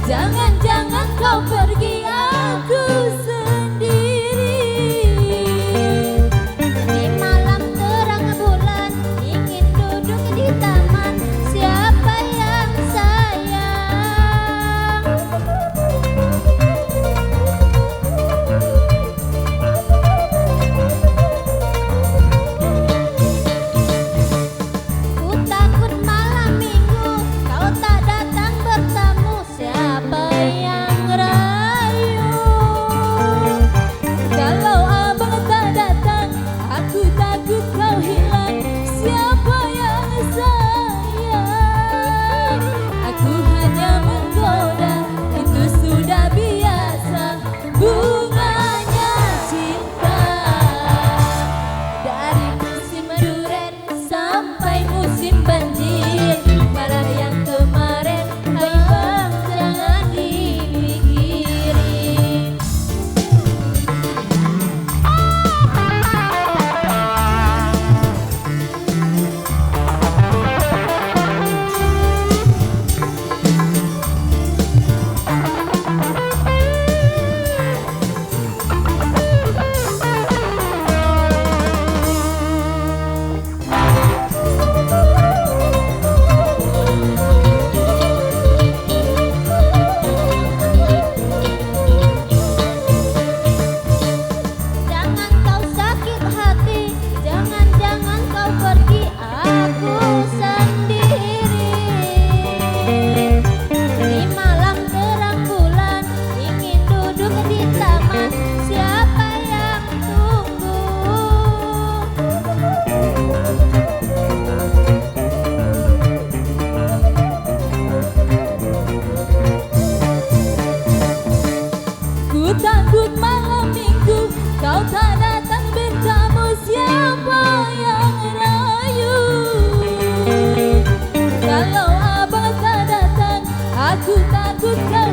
Jangan-jangan kau pergi, aku sendiri. Di malam terang bulan ingin duduk di taman, siapa yang sayang? Ku takut malam minggu kau tak datang bertamu, siapa yang rayu? Kalau abang tak datang, aku takut kau hilang, siapa yang sayang? Aku hanya menggoda, itu sudah biasa, bunganya cinta. Dari musim durian sampai musim banjir, malah yang kemarin, hai bang jangan dipikirin. Jangan kau sakit hati, jangan-jangan kau pergi, aku sendiri. Di malam terang bulan ingin duduk di taman, siapa yang tunggu? Ku takut malam minggu kau tak datang bertamu, siapa yang rayu? Kalau abang tak datang, aku takut kau